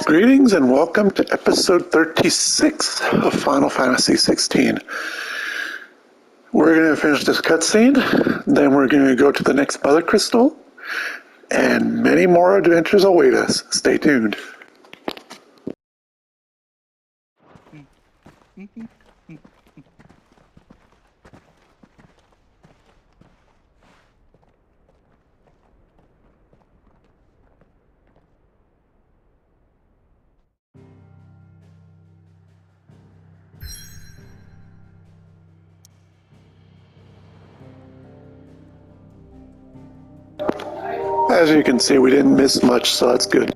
Greetings and welcome to episode 36 of Final Fantasy XVI. We're going to finish this cutscene, then we're going to go to the next Mother Crystal, and many more adventures await us. Stay tuned. As you can see, we didn't miss much, so that's good.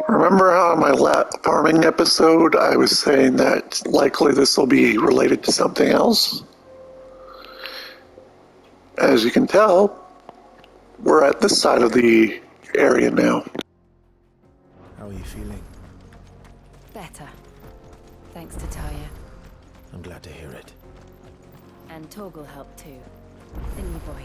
Remember how in my farming episode I was saying that likely this will be related to something else? As you can tell, we're at this side of the area now. How are you feeling? Better. Thanks to Talia. I'm glad to hear it. And Torgal helped too. The new boy.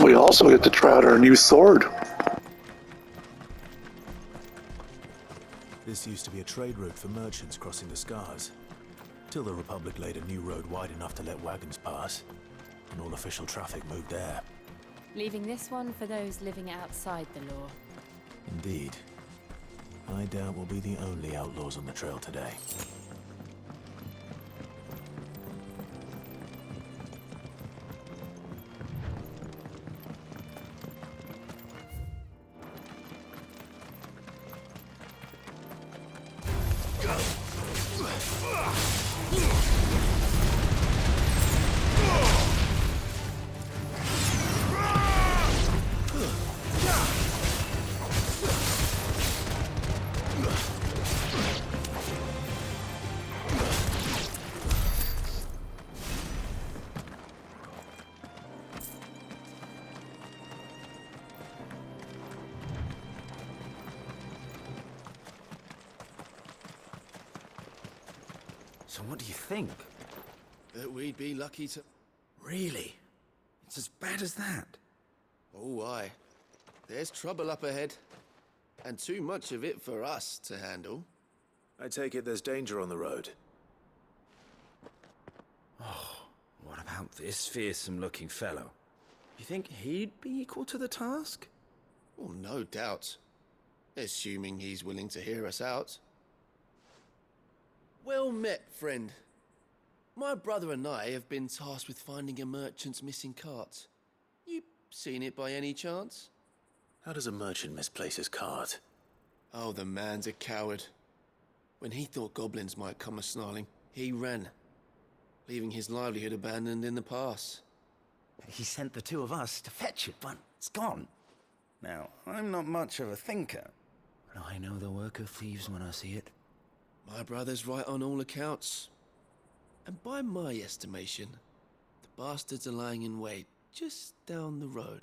We also get to try out our new sword. This used to be a trade route for merchants crossing the Scars, till the Republic laid a new road wide enough to let wagons pass, and all official traffic moved there. Leaving this one for those living outside the law. Indeed. I doubt we'll be the only outlaws on the trail today. So what do you think? That we'd be lucky to... Really? It's as bad as that? Oh, aye. There's trouble up ahead. And too much of it for us to handle. I take it there's danger on the road. Oh, what about this fearsome-looking fellow? You think he'd be equal to the task? Well, no doubt. Assuming he's willing to hear us out. Well met, friend. My brother and I have been tasked with finding a merchant's missing cart. You seen it by any chance? How does a merchant misplace his cart? Oh, the man's a coward. When he thought goblins might come a-snarling, he ran, leaving his livelihood abandoned in the pass. He sent the two of us to fetch it, but it's gone. Now, I'm not much of a thinker, but I know the work of thieves when I see it. My brother's right on all accounts. And by my estimation, the bastards are lying in wait just down the road.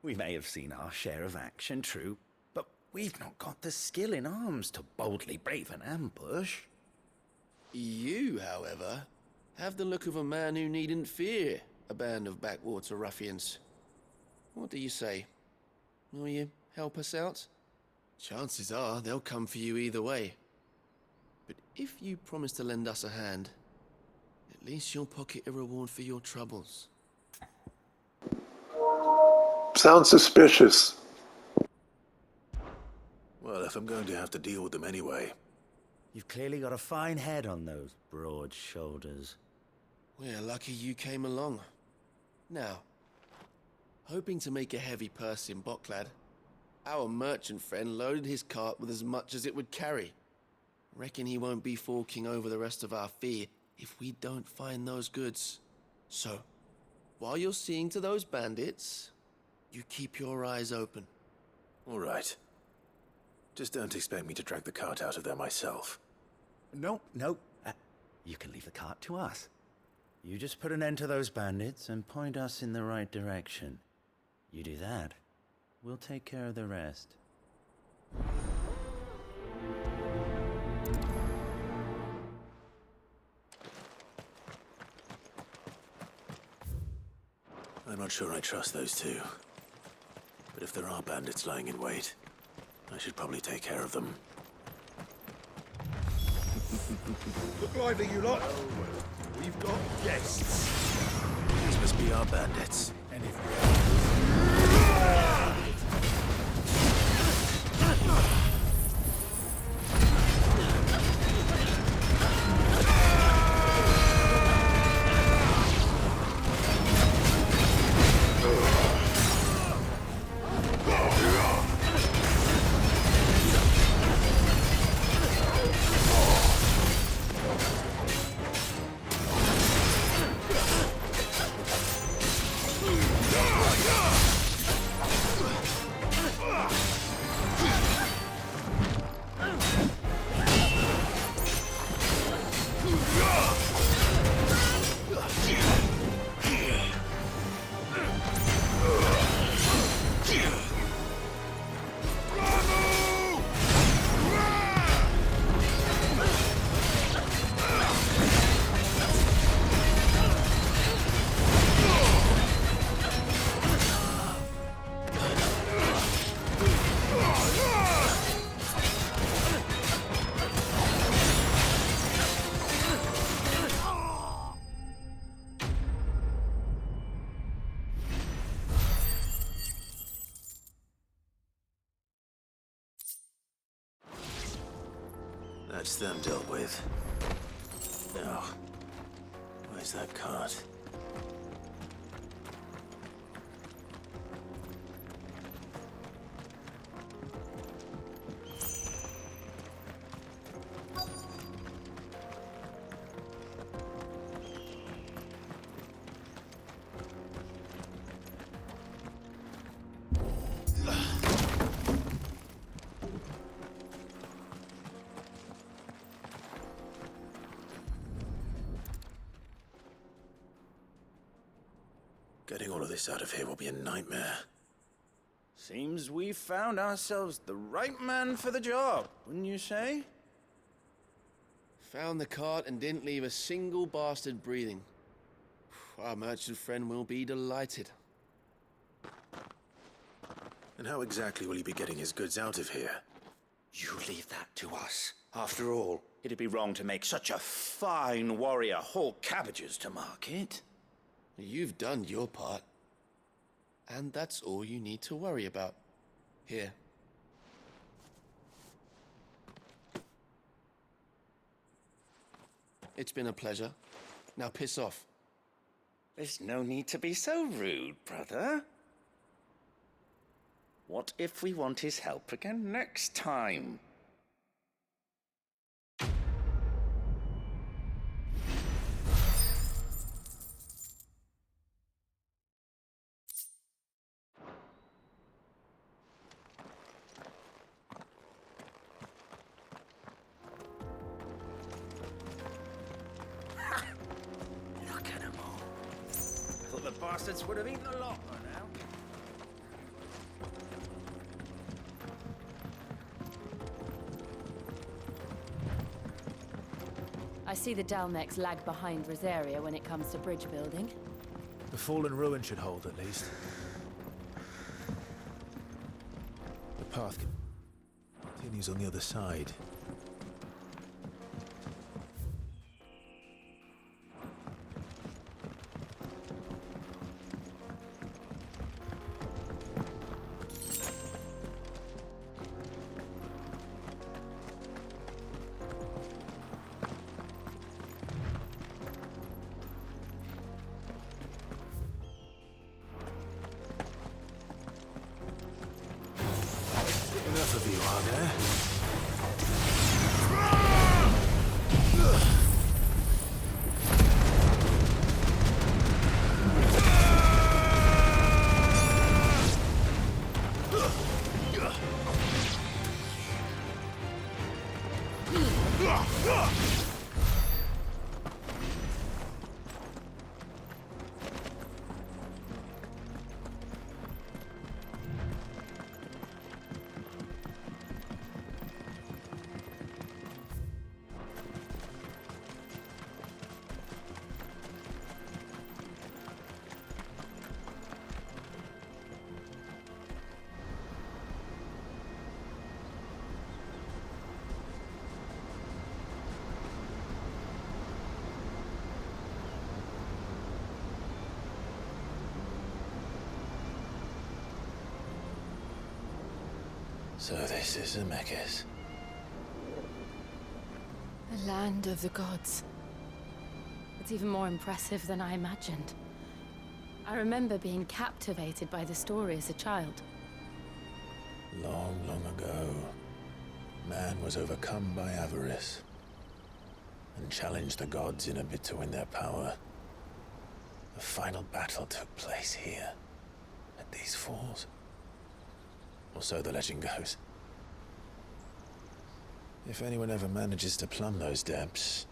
We may have seen our share of action, true, but we've not got the skill in arms to boldly brave an ambush. You, however, have the look of a man who needn't fear a band of backwater ruffians. What do you say? Will you help us out? Chances are they'll come for you either way. But if you promise to lend us a hand, at least you'll pocket a reward for your troubles. Sounds suspicious. Well, if I'm going to have to deal with them anyway, You've clearly got a fine head on those broad shoulders. We're lucky you came along. Now, hoping to make a heavy purse in Boklad, our merchant friend loaded his cart with as much as it would carry. Reckon he won't be forking over the rest of our fee if we don't find those goods. So, while you're seeing to those bandits, you keep your eyes open. All right. Just don't expect me to drag the cart out of there myself. No. You can leave the cart to us. You just put an end to those bandits and point us in the right direction. You do that, we'll take care of the rest. I'm not sure I trust those two. But if there are bandits lying in wait, I should probably take care of them. Look lively, you lot. We've got guests. These must be our bandits. And if That's them dealt with. Now, where's that cart? Getting all of this out of here will be a nightmare. Seems we've found ourselves the right man for the job, wouldn't you say? Found the cart and didn't leave a single bastard breathing. Our merchant friend will be delighted. And how exactly will he be getting his goods out of here? You leave that to us. After all, it'd be wrong to make such a fine warrior haul cabbages to market. You've done your part. And that's all you need to worry about. Here. It's been a pleasure. Now piss off. There's no need to be so rude, brother. What if we want his help again next time? Look at them all. Thought the bastards would have eaten a lot by now. I see the Dalmex lag behind Rosaria when it comes to bridge building. The fallen ruin should hold, at least. The path continues on the other side. guard there. So this is Zemeckis. The land of the gods. It's even more impressive than I imagined. I remember being captivated by the story as a child. Long, long ago, man was overcome by avarice and challenged the gods in a bid to win their power. The final battle took place here, at these falls. Or so the legend goes. If anyone ever manages to plumb those depths,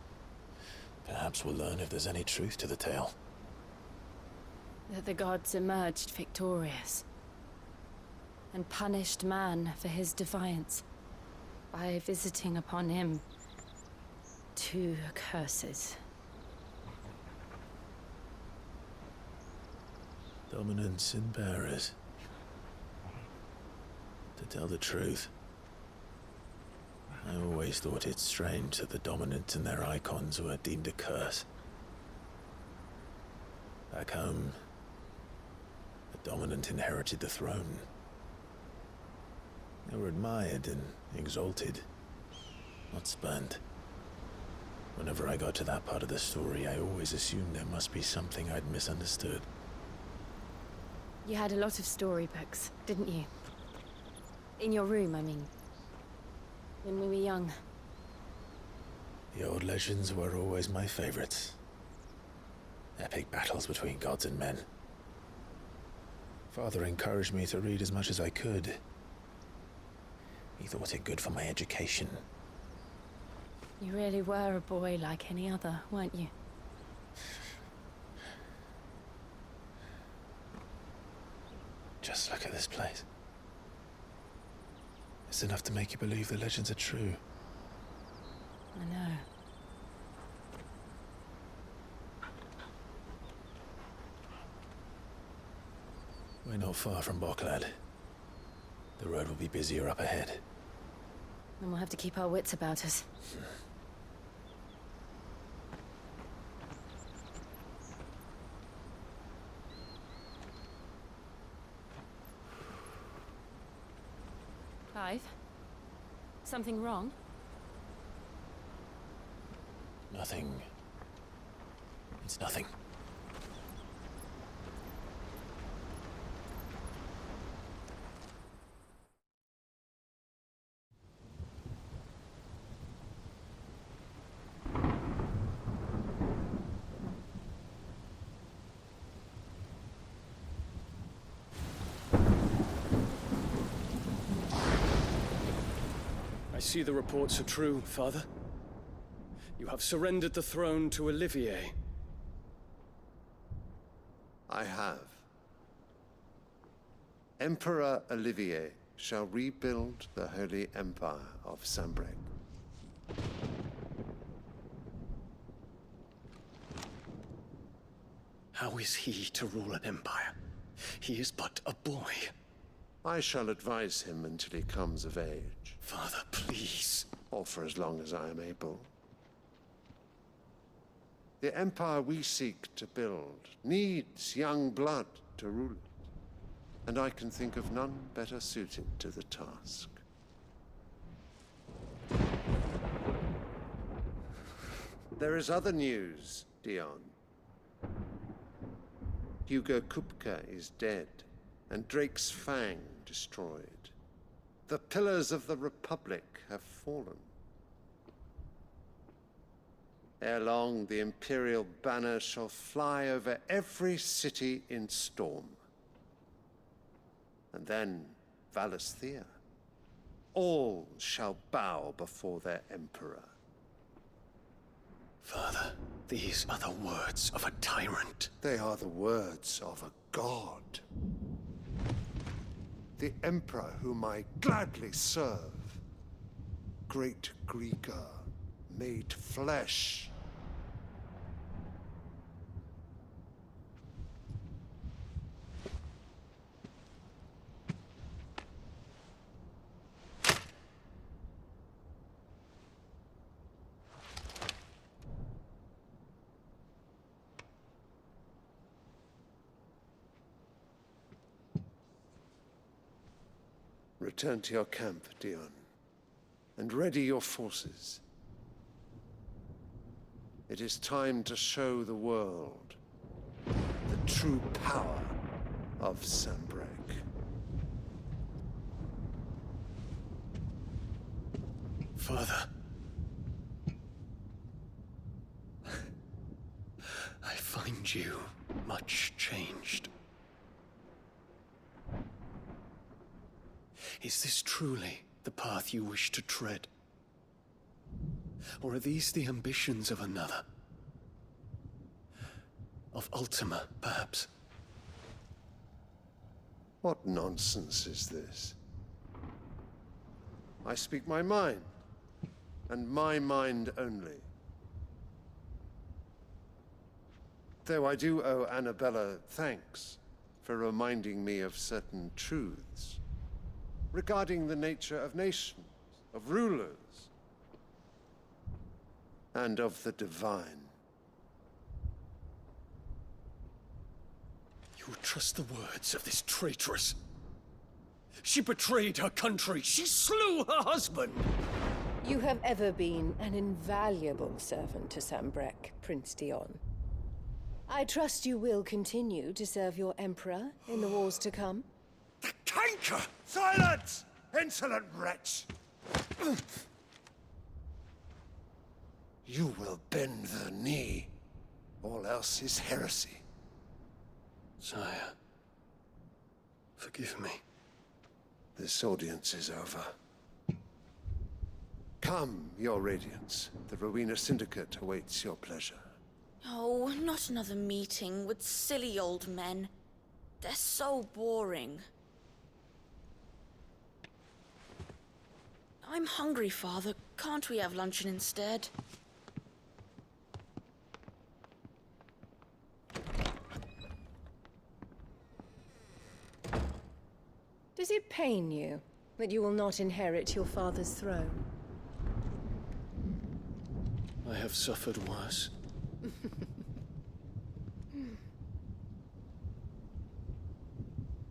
perhaps we'll learn if there's any truth to the tale. That the gods emerged victorious and punished man for his defiance by visiting upon him 2 curses. Dominance and bearers. To tell the truth, I always thought it strange that the dominant and their icons were deemed a curse. Back home, the dominant inherited the throne. They were admired and exalted, not spurned. Whenever I got to that part of the story, I always assumed there must be something I'd misunderstood. You had a lot of storybooks, didn't you? In your room, I mean. When we were young. The old legends were always my favorites. Epic battles between gods and men. Father encouraged me to read as much as I could. He thought it good for my education. You really were a boy like any other, weren't you? Just look at this place. It's enough to make you believe the legends are true. I know. We're not far from Boklad. The road will be busier up ahead. Then we'll have to keep our wits about us. Clive? Something wrong? Nothing. It's nothing. I see the reports are true, Father. You have surrendered the throne to Olivier. I have. Emperor Olivier shall rebuild the Holy Empire of Sanbreque. How is he to rule an empire? He is but a boy. I shall advise him until he comes of age, Father, please. or for as long as I am able. The empire we seek to build needs young blood to rule it, and I can think of none better suited to the task. There is other news, Dion. Hugo Kupka is dead, and Drake's Fang destroyed. The pillars of the Republic have fallen. Ere long, the Imperial banner shall fly over every city in Storm. And then, Valisthea. All shall bow before their Emperor. Father, these are the words of a tyrant. They are the words of a god. The Emperor whom I gladly serve. Great Greager, made flesh. Return to your camp, Dion, and ready your forces. It is time to show the world the true power of Sanbreque. Father. I find you much changed. Is this truly the path you wish to tread? Or are these the ambitions of another? Of Ultima, perhaps? What nonsense is this? I speak my mind, and my mind only. Though I do owe Annabella thanks for reminding me of certain truths regarding the nature of nations, of rulers, and of the divine. You would trust the words of this traitress? She betrayed her country. She slew her husband. You have ever been an invaluable servant to Sanbreque, Prince Dion. I trust you will continue to serve your Emperor in the wars to come. The canker! Silence! Insolent wretch! You will bend the knee. All else is heresy. Sire, forgive me. This audience is over. Come, your Radiance. The Rowena Syndicate awaits your pleasure. Oh, not another meeting with silly old men. They're so boring. I'm hungry, Father. Can't we have luncheon instead? Does it pain you that you will not inherit your father's throne? I have suffered worse.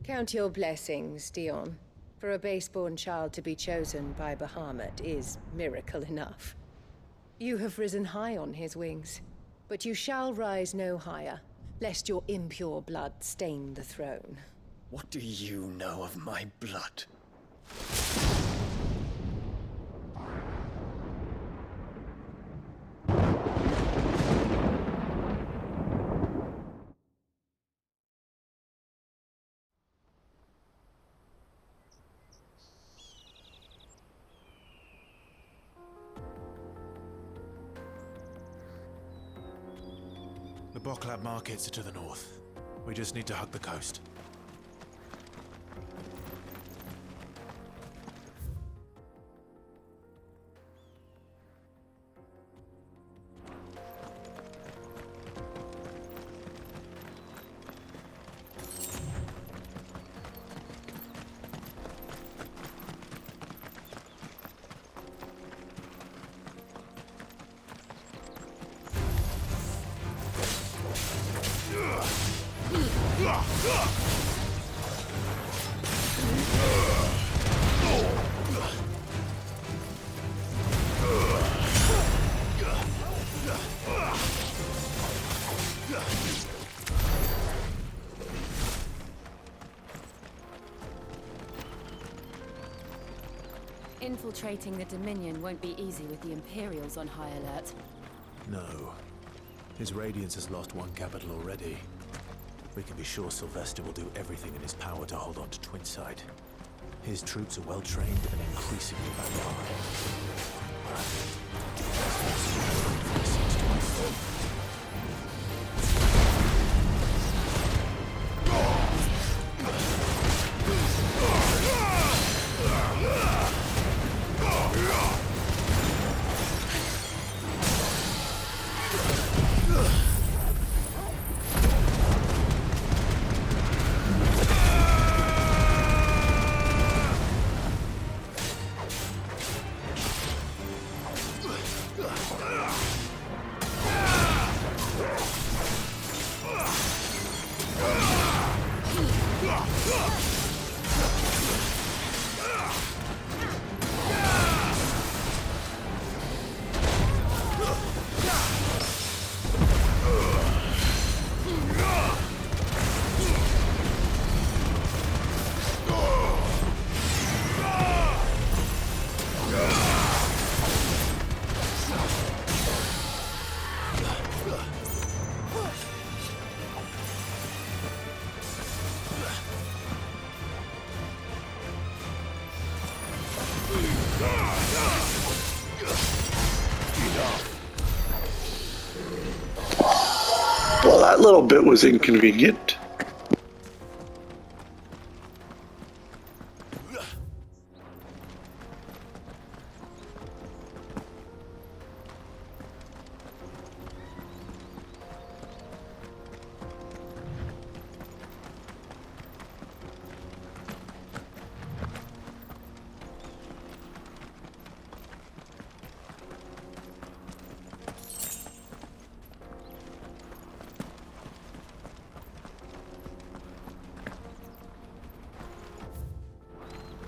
Count your blessings, Dion. For a base-born child to be chosen by Bahamut is miracle enough. You have risen high on his wings, but you shall rise no higher, lest your impure blood stain the throne. What do you know of my blood? The Boklad markets are to the north. We just need to hug the coast. Infiltrating the Dominion won't be easy with the Imperials on high alert. No. His Radiance has lost one capital already. We can be sure Sylvester will do everything in his power to hold on to Twinside. His troops are well trained and increasingly barbaric. Well, that little bit was inconvenient.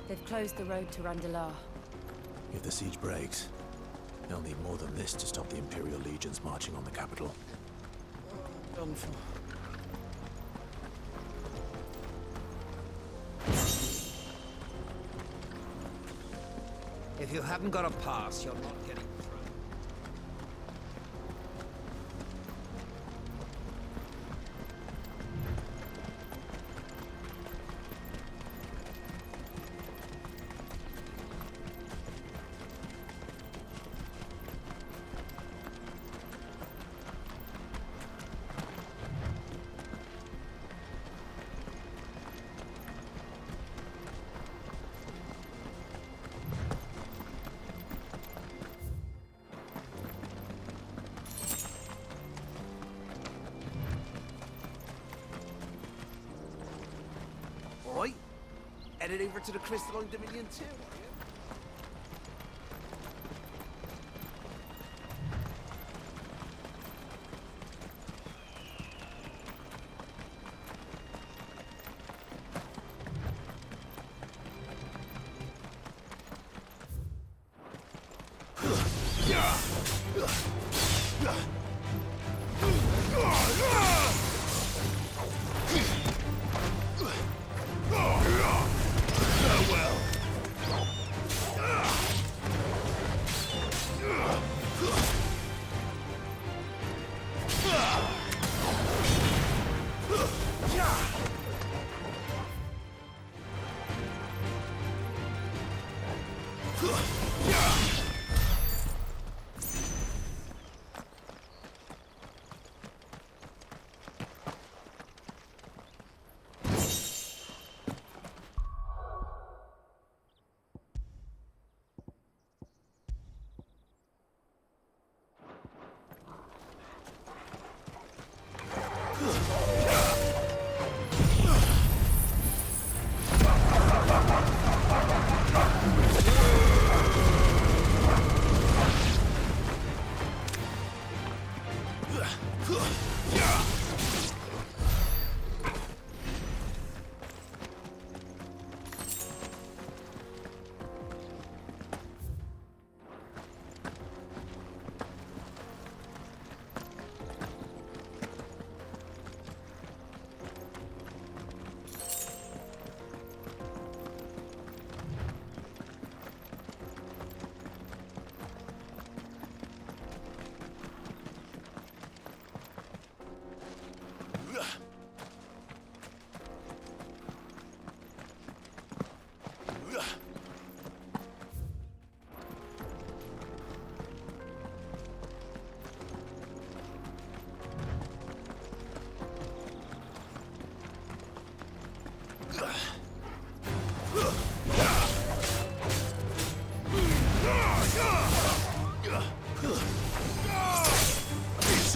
They've closed the road to Randalar. If the siege breaks, they'll need more than this to stop the Imperial legions marching on the capital. Done for. If you haven't got a pass, you're not getting through. Right, headed over to the Crystalline Dominion too, are you?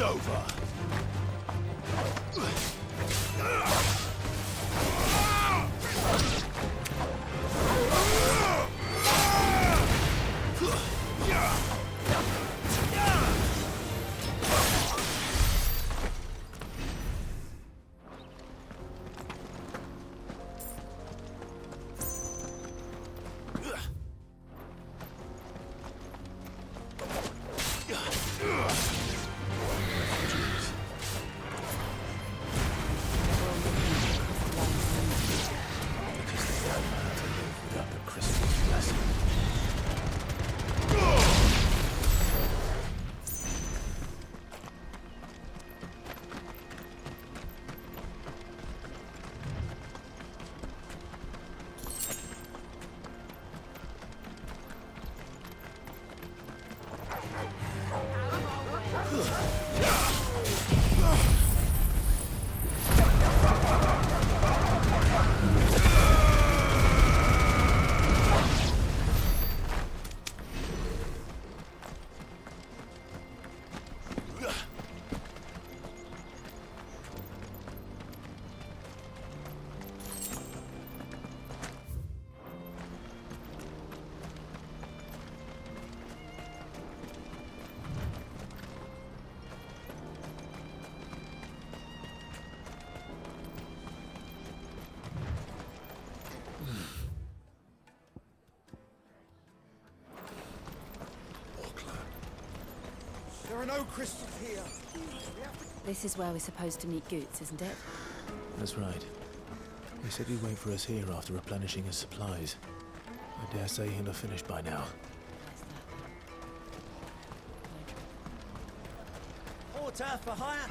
over. There are no crystals here. This is where we're supposed to meet Goots, isn't it? That's right. He said he'd wait for us here after replenishing his supplies. I dare say he'll have finished by now. Water for hire.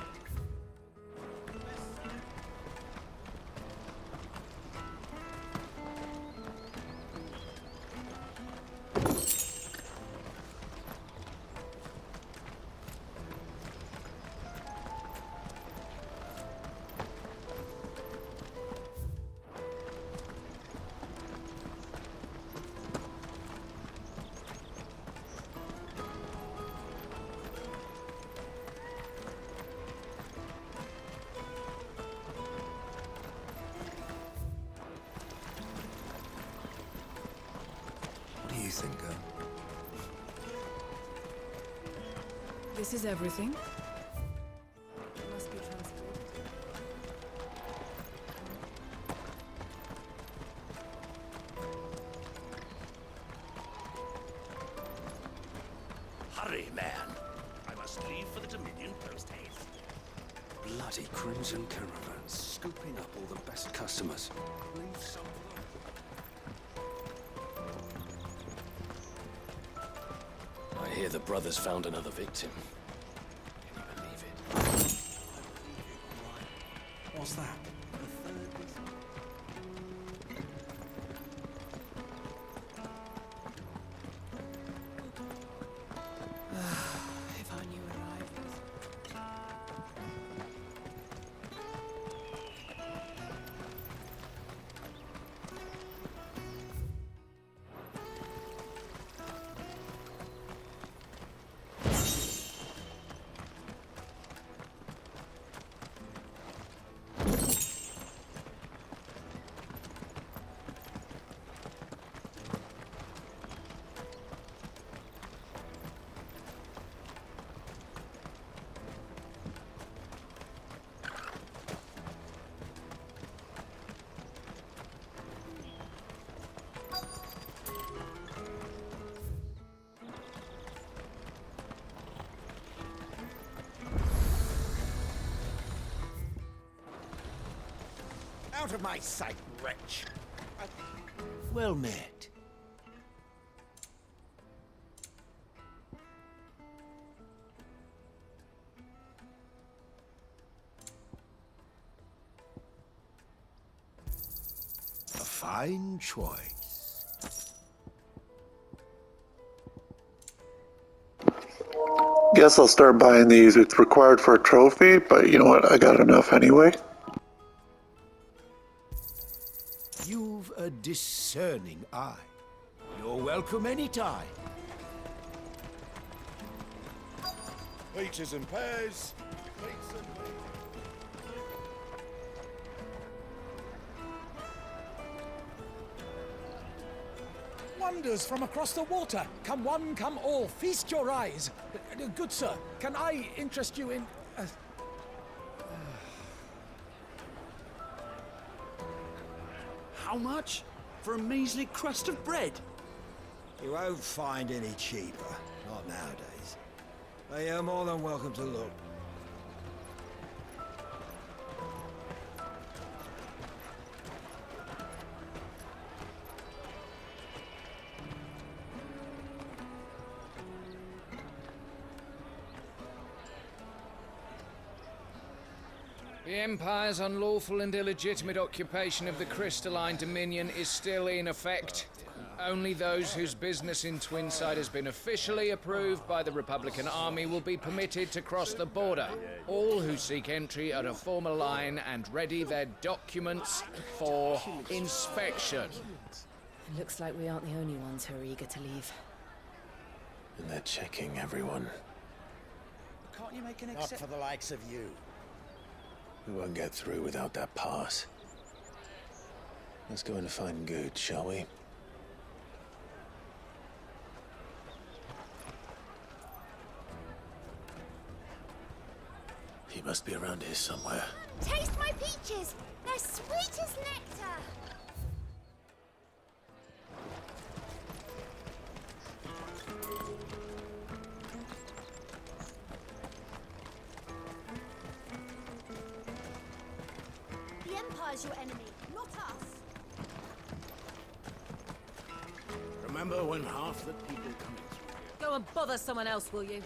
This is everything. Must be transported. Hurry, man. I must leave for the Dominion post haste. Bloody crimson caravans, scooping up all the best customers. Leave some I hear the brothers found another victim. Can you believe it? What's that? If I knew arrivals. Out of my sight, wretch! Well met. A fine choice. Guess I'll start buying these. It's required for a trophy, but you know what? I got enough anyway. You've a discerning eye. You're welcome anytime. Peaches and pears. Peaches and pears. Wonders from across the water. Come one, come all. Feast your eyes. Good sir, can I interest you in... How much? For a measly crust of bread? You won't find any cheaper. Not nowadays. But you're more than welcome to look. The Empire's unlawful and illegitimate occupation of the Crystalline Dominion is still in effect. Only those whose business in Twinside has been officially approved by the Republican Army will be permitted to cross the border. All who seek entry are to form a line and ready their documents for inspection. It looks like we aren't the only ones who are eager to leave. And they're checking everyone. Can't you make an Not for the likes of you. We won't get through without that pass. Let's go and find Good, shall we? He must be around here somewhere. Taste my peaches! They're sweet as nectar! The Empire's your enemy, not us. Remember when half the people coming through here... Go and bother someone else, will you?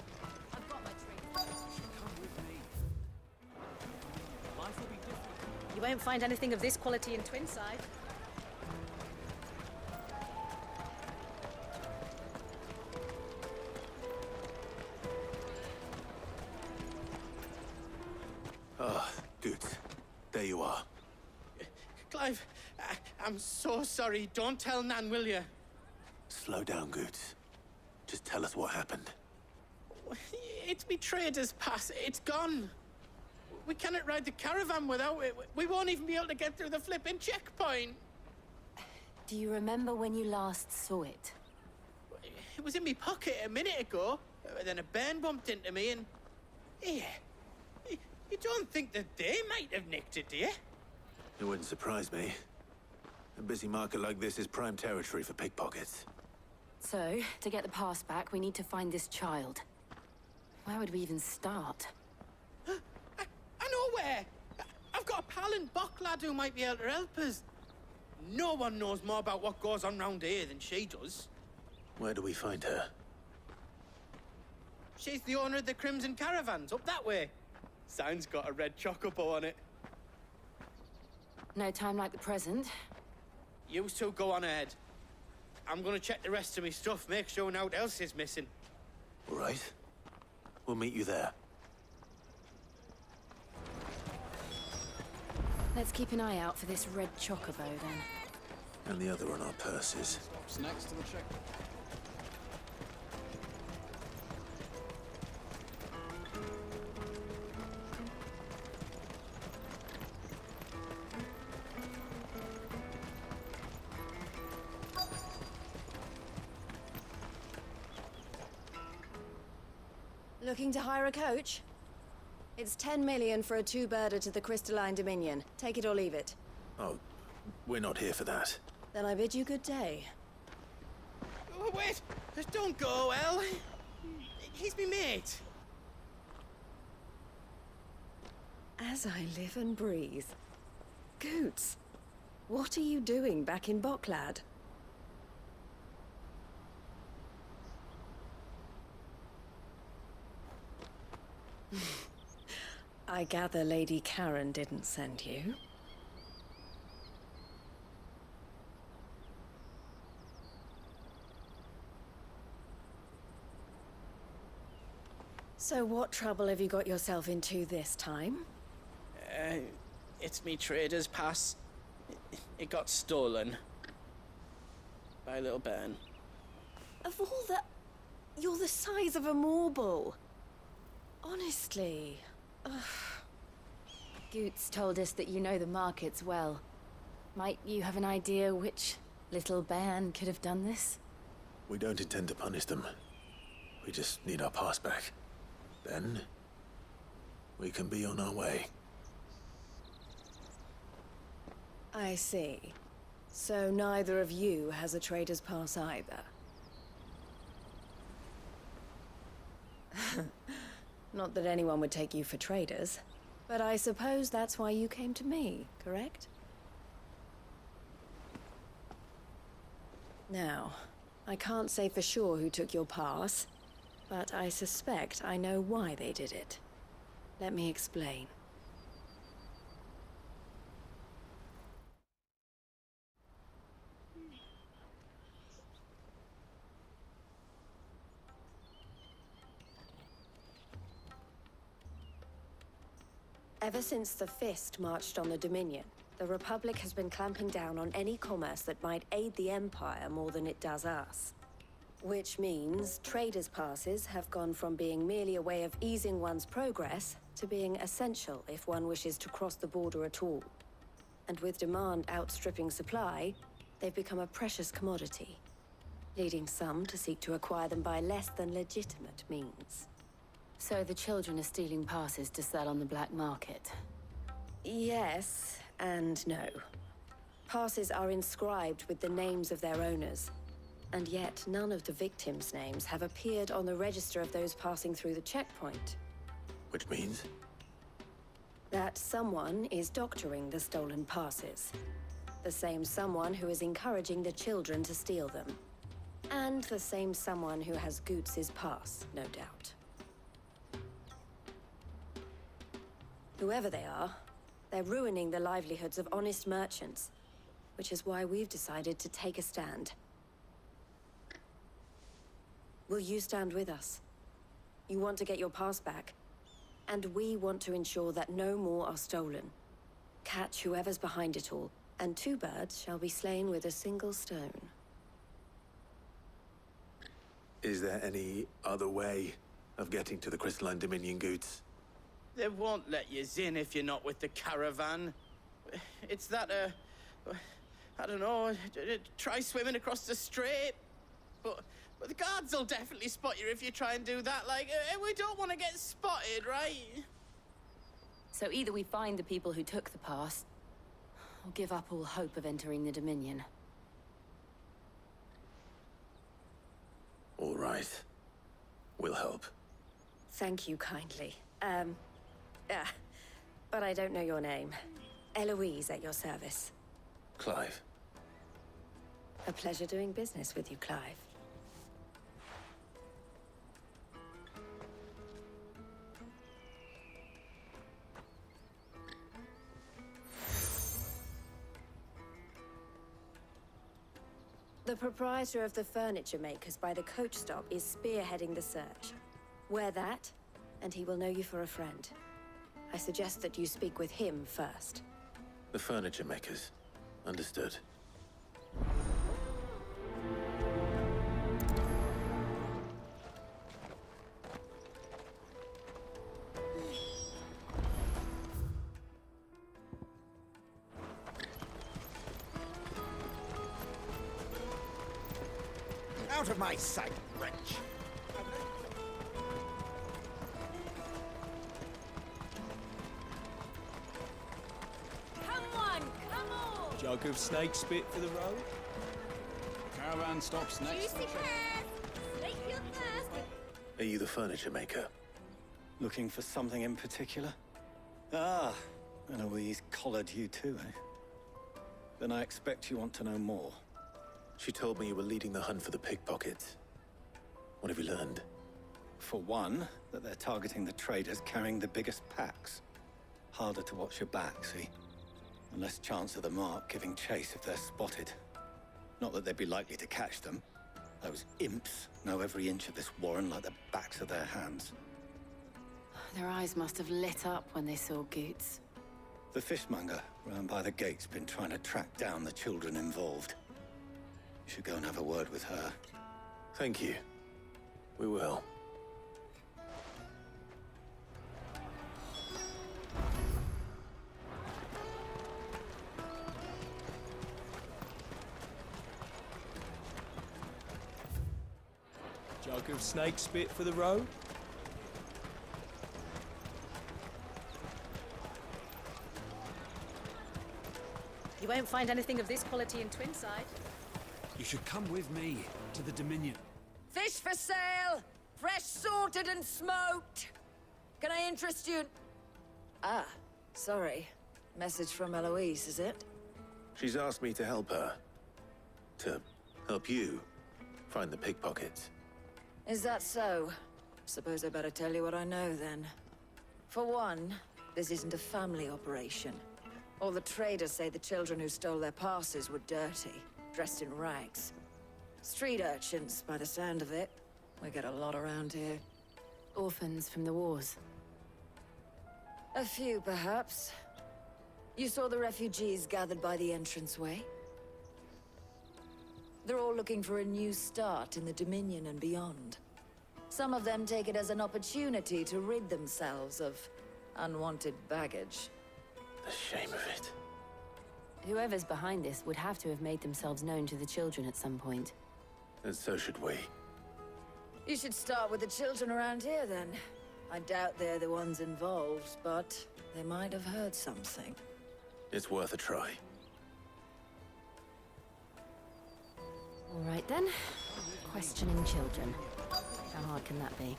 I've got my drink. Come with me. Life will be different. You won't find anything of this quality in Twinside. Ah, Good. There you are. Clive, I'm so sorry. Don't tell Nan, will you? Slow down, Good. Just tell us what happened. It's me trader's pass. It's gone. We cannot ride the caravan without it. We won't even be able to get through the flipping checkpoint. Do you remember when you last saw it? It was in my pocket a minute ago. Then a bairn bumped into me and... Yeah. You don't think that they might have nicked it, do you? It wouldn't surprise me. A busy market like this is prime territory for pickpockets. So, to get the pass back, we need to find this child. Where would we even start? I know where! I've got a pal in Boklad who might be able to help us. No one knows more about what goes on round here than she does. Where do we find her? She's the owner of the Crimson Caravans, up that way. Sign's got a red chocobo on it. No time like the present. You two go on ahead. I'm gonna check the rest of my stuff, make sure naught else is missing. All right. We'll meet you there. Let's keep an eye out for this red chocobo, then. And the other on our purses. What's next to the checkpoint? Looking to hire a coach? It's 10 million for a two-birder to the Crystalline Dominion. Take it or leave it. Oh, we're not here for that. Then I bid you good day. Oh, wait! Don't go, El. He's me mate. As I live and breathe. Goots, what are you doing back in Boklad? I gather Lady Karen didn't send you. So what trouble have you got yourself into this time? It's me trader's pass. It got stolen. By a little bairn. Of all the... You're the size of a marble. Honestly... Goots told us that you know the markets well. Might you have an idea which little band could have done this? We don't intend to punish them. We just need our pass back. Then, we can be on our way. I see. So neither of you has a trader's pass either. Not that anyone would take you for traders, but I suppose that's why you came to me, correct? Now, I can't say for sure who took your pass, but I suspect I know why they did it. Let me explain. Ever since the Fist marched on the Dominion, the Republic has been clamping down on any commerce that might aid the Empire more than it does us. Which means traders' passes have gone from being merely a way of easing one's progress to being essential if one wishes to cross the border at all. And with demand outstripping supply, they've become a precious commodity, leading some to seek to acquire them by less than legitimate means. So the children are stealing passes to sell on the black market? Yes, and no. Passes are inscribed with the names of their owners, and yet none of the victims' names have appeared on the register of those passing through the checkpoint. Which means? That someone is doctoring the stolen passes. The same someone who is encouraging the children to steal them. And the same someone who has Goots' pass, no doubt. Whoever they are, they're ruining the livelihoods of honest merchants, which is why we've decided to take a stand. Will you stand with us? You want to get your pass back, and we want to ensure that no more are stolen. Catch whoever's behind it all, and 2 birds shall be slain with a single stone. Is there any other way of getting to the Crystalline Dominion, Goots? They won't let you in if you're not with the caravan. It's that, I don't know, try swimming across the strait. But the guards will definitely spot you if you try and do that. Like, we don't want to get spotted, right? So either we find the people who took the pass, or give up all hope of entering the Dominion. All right. We'll help. Thank you kindly. But I don't know your name. Eloise at your service. Clive. A pleasure doing business with you, Clive. The proprietor of the furniture makers by the coach stop is spearheading the search. Wear that, and he will know you for a friend. I suggest that you speak with him first. The furniture makers. Understood. Out of my sight, wretch! Jug of snake spit for the road? Caravan stops next. Juicy pears! Snake your thirst! Are you the furniture maker? Looking for something in particular? Ah, Eloise collared you too, eh? Then I expect you want to know more. She told me you were leading the hunt for the pickpockets. What have you learned? For one, that they're targeting the traders carrying the biggest packs. Harder to watch your back, see? And less chance of the mark giving chase if they're spotted. Not that they'd be likely to catch them. Those imps know every inch of this warren like the backs of their hands. Their eyes must have lit up when they saw Goots. The fishmonger round by the gate's been trying to track down the children involved. You should go and have a word with her. Thank you. We will. Jug of snake spit for the road? You won't find anything of this quality in Twinside. You should come with me to the Dominion. Fish for sale! Fresh sorted and smoked! Can I interest you? Ah, sorry. Message from Eloise, is it? She's asked me to help her. To help you find the pickpockets. Is that so? Suppose I better tell you what I know then. For one, this isn't a family operation. All the traders say the children who stole their passes were dirty, dressed in rags. Street urchins, by the sound of it. We get a lot around here. Orphans from the wars. A few, perhaps. You saw the refugees gathered by the entranceway? They're all looking for a new start in the Dominion and beyond. Some of them take it as an opportunity to rid themselves of unwanted baggage. The shame of it. Whoever's behind this would have to have made themselves known to the children at some point. And so should we. You should start with the children around here, then. I doubt they're the ones involved, but they might have heard something. It's worth a try. All right, then. Questioning children. How hard can that be?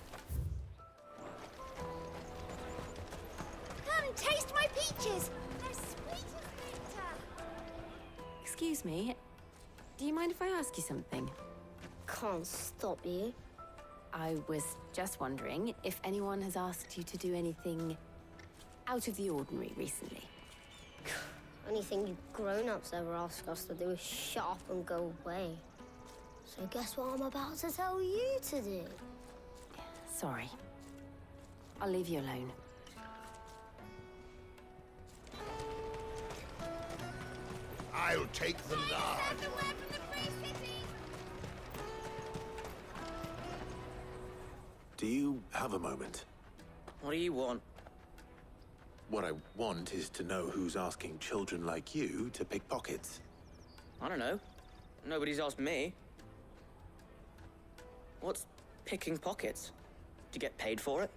Come, taste my peaches! They're sweet as nectar! Excuse me. Do you mind if I ask you something? Can't stop you. I was just wondering if anyone has asked you to do anything out of the ordinary recently. Anything you grown-ups ever ask us to do is shut up and go away. So guess what I'm about to tell you to do? Sorry. I'll leave you alone. I'll take the lard. Do you have a moment? What do you want? What I want is to know who's asking children like you to pick pockets. I don't know. Nobody's asked me. What's picking pockets? Do you get paid for it?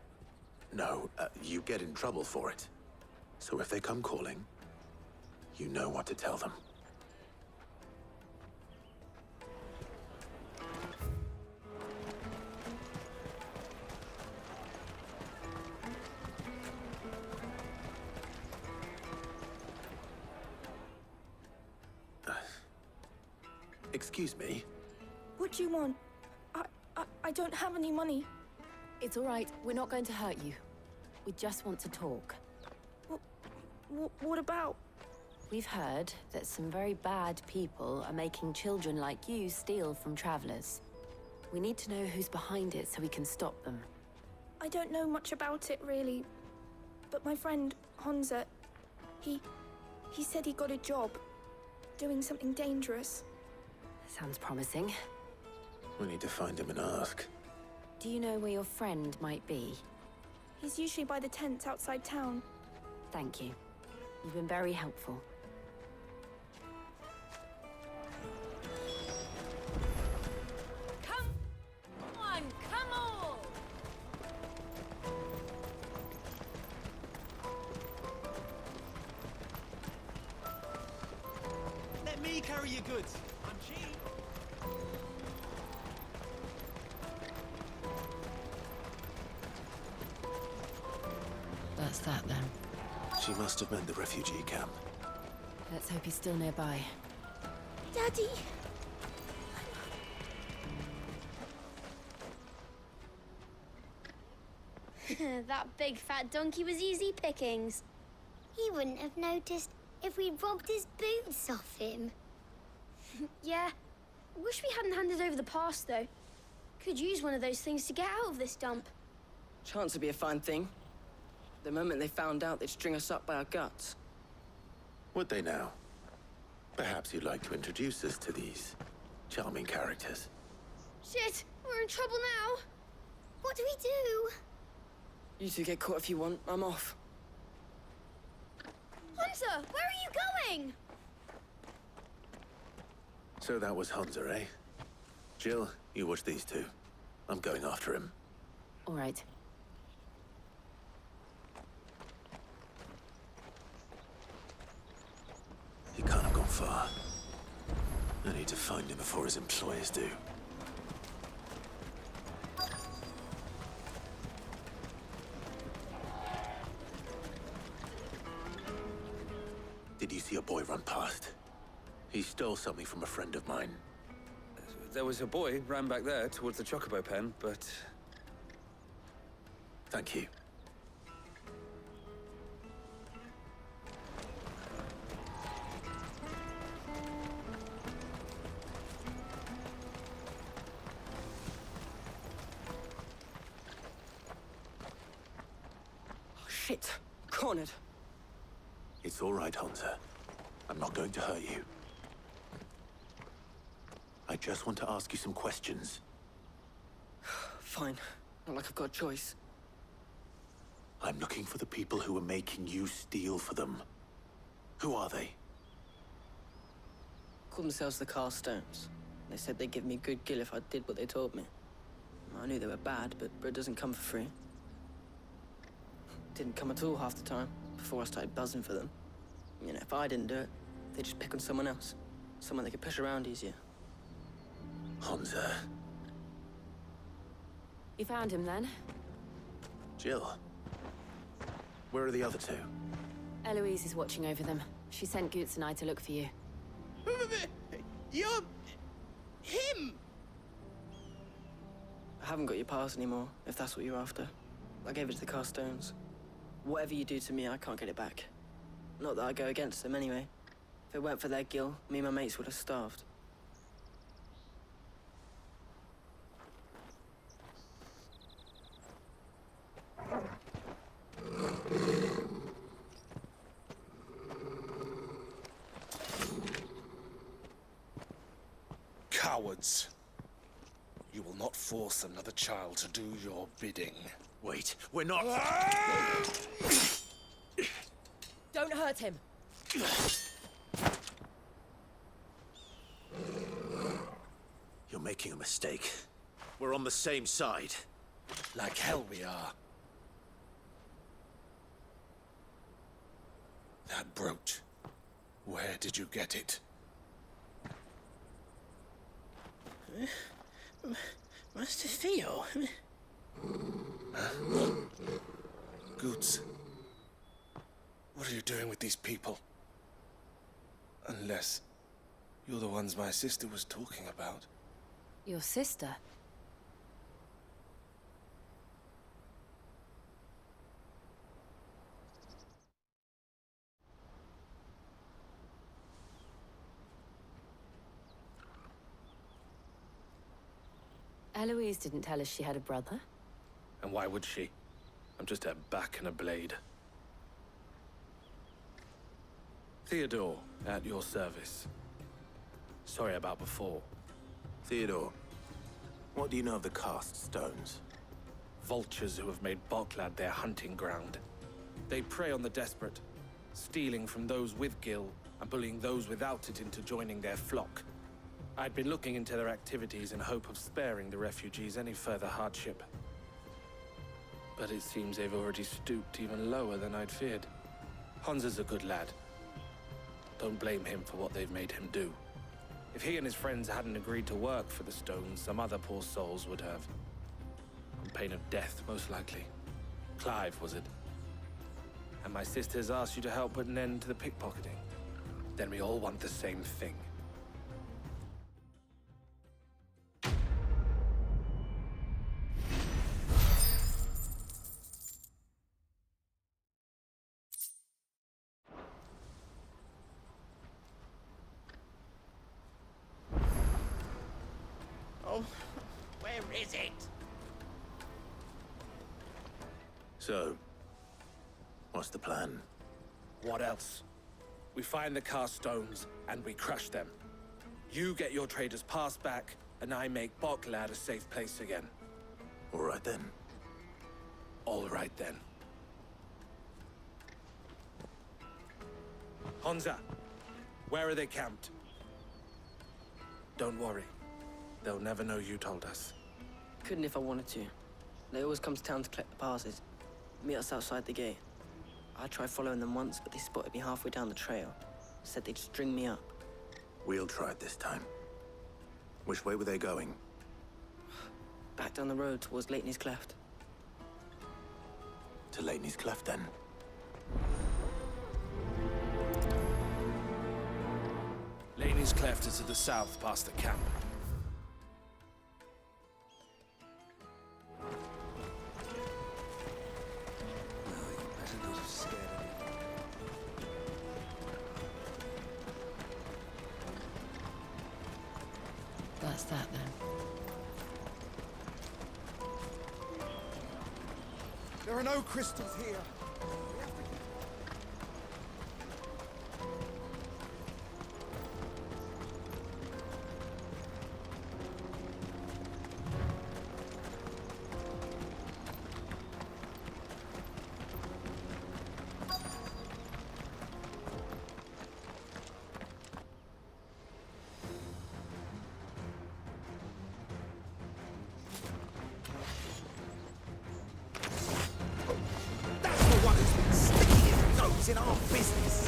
No, you get in trouble for it. So if they come calling, you know what to tell them. Excuse me? What do you want? I don't have any money. It's all right. We're not going to hurt you. We just want to talk. What about? We've heard that some very bad people are making children like you steal from travelers. We need to know who's behind it so we can stop them. I don't know much about it, really. But my friend, Honza, he said he got a job doing something dangerous. Sounds promising. We need to find him and ask. Do you know where your friend might be? He's usually by the tents outside town. Thank you. You've been very helpful. Come on, come on! Let me carry your goods. I'm cheap. That's that then. She must have meant the refugee camp. Let's hope he's still nearby. Daddy! That big fat donkey was easy pickings. He wouldn't have noticed if we'd robbed his boots off him. Yeah. Wish we hadn't handed over the pass, though. Could use one of those things to get out of this dump. Chance would be a fine thing. The moment they found out, they'd string us up by our guts. Would they now? Perhaps you'd like to introduce us to these charming characters. Shit! We're in trouble now! What do we do? You two get caught if you want. I'm off. Hunter! Where are you going? So that was Hunter, eh? Jill, you watch these two. I'm going after him. All right. He can't have gone far. I need to find him before his employers do. Did you see a boy run past? He stole something from a friend of mine. There was a boy ran back there towards the chocobo pen, but... Thank you. Shit! Cornered. It's all right, Hunter. I'm not going to hurt you. I just want to ask you some questions. Fine. Not like I've got a choice. I'm looking for the people who are making you steal for them. Who are they? Called themselves the Carstones. They said they'd give me good gill if I did what they told me. I knew they were bad, but bread doesn't come for free. Didn't come at all half the time, before I started buzzing for them. You know, if I didn't do it, they'd just pick on someone else. Someone they could push around easier. Hunter. You found him then? Jill. Where are the other two? Eloise is watching over them. She sent Goots and I to look for you. You're... him! I haven't got your pass anymore, if that's what you're after. I gave it to the Carstones. Whatever you do to me, I can't get it back. Not that I go against them anyway. If it weren't for their gill, me and my mates would have starved. Cowards. You will not force another child to do your bidding. Wait, we're not... Don't hurt him. You're making a mistake. We're on the same side. Like hell we are. That brooch. Where did you get it? Master Theo? Goots. What are you doing with these people? Unless you're the ones my sister was talking about. Your sister? Eloise didn't tell us she had a brother. And why would she? I'm just her back and a blade. Theodore, at your service. Sorry about before. Theodore, what do you know of the cast stones? Vultures who have made Boklad their hunting ground. They prey on the desperate, stealing from those with gill and bullying those without it into joining their flock. I'd been looking into their activities in hope of sparing the refugees any further hardship. But it seems they've already stooped even lower than I'd feared. Hansa's a good lad. Don't blame him for what they've made him do. If he and his friends hadn't agreed to work for the stones, some other poor souls would have. On pain of death, most likely. Clive, was it? And my sisters asked you to help put an end to the pickpocketing. Then we all want the same thing. Oh, where is it? So, what's the plan? What else? We find the cast stones, and we crush them. You get your trader's pass back, and I make Boklad a safe place again. All right then. All right then. Hansa, where are they camped? Don't worry. They'll never know you told us. couldn't if I wanted to. They always come to town to collect the passes. Meet us outside the gate. I tried following them once, but they spotted me halfway down the trail. Said they'd string me up. We'll try it this time. Which way were they going? Back down the road towards Lateney's Cleft. To Lateney's Cleft, then. Laney's Cleft is to the south, past the camp. That's that, then. There are no crystals here. In our business.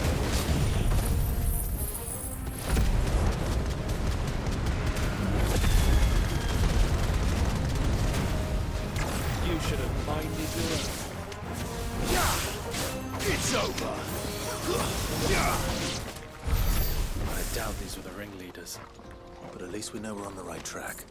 You should have minded your own. It's over. I doubt these were the ringleaders. But at least we know we're on the right track.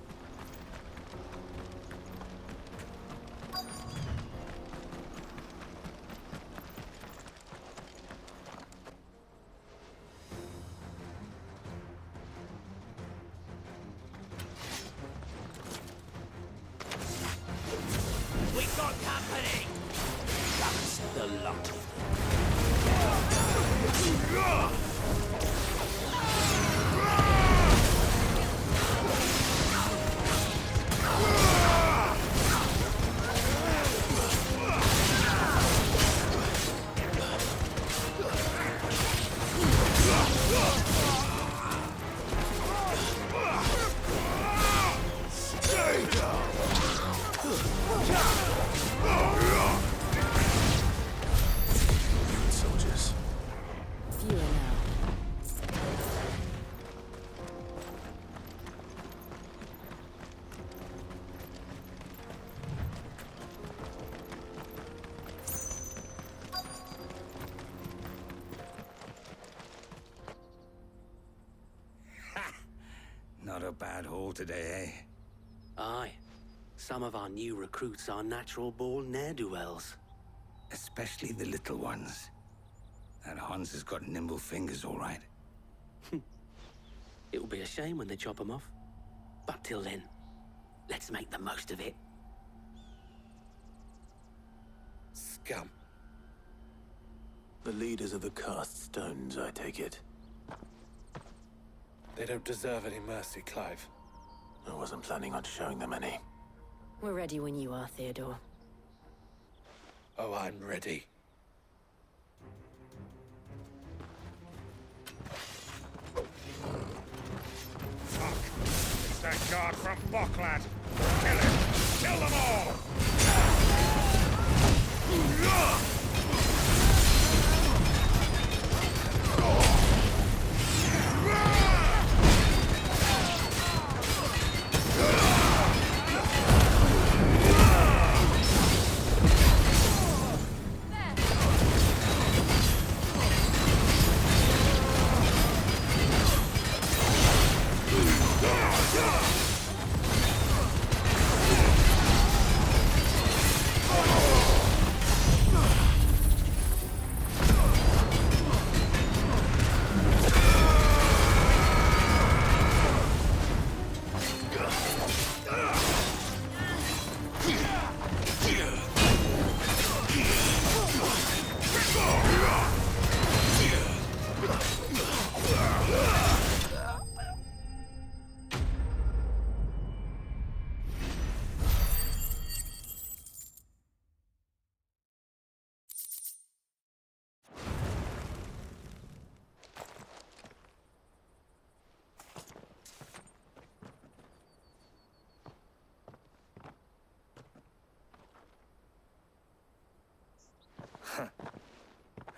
Not a bad haul today, eh? Aye. Some of our new recruits are natural-born ne'er-do-wells. Especially the little ones. That Hans has got nimble fingers, all right. It'll be a shame when they chop them off. But till then, let's make the most of it. Scum. The leaders of the cast stones, I take it. They don't deserve any mercy, Clive. I wasn't planning on showing them any. We're ready when you are, Theodore. Oh, I'm ready. Fuck! It's that guard from Boklad! Kill him! Kill them all!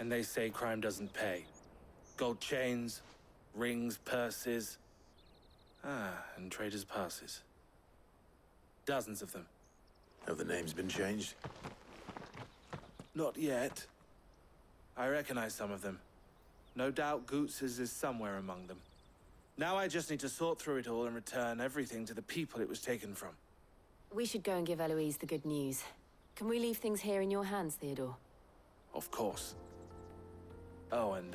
And they say crime doesn't pay. Gold chains, rings, purses. And traders' passes. Dozens of them. Have the names been changed? Not yet. I recognize some of them. No doubt Goots's is somewhere among them. Now I just need to sort through it all and return everything to the people it was taken from. We should go and give Eloise the good news. Can we leave things here in your hands, Theodore? Of course. Oh, and,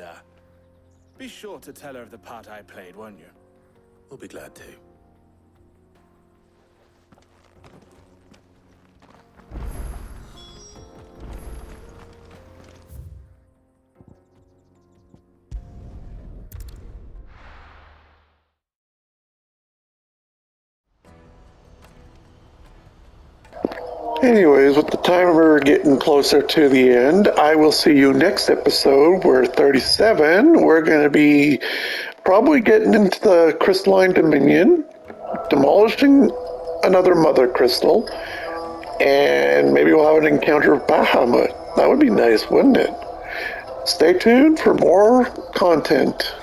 be sure to tell her of the part I played, won't you? We'll be glad to. Anyways, with the timer getting closer to the end, I will see you next episode. We're 37. We're going to be probably getting into the Crystalline Dominion, demolishing another Mother Crystal, and maybe we'll have an encounter with Bahamut. That would be nice, wouldn't it? Stay tuned for more content.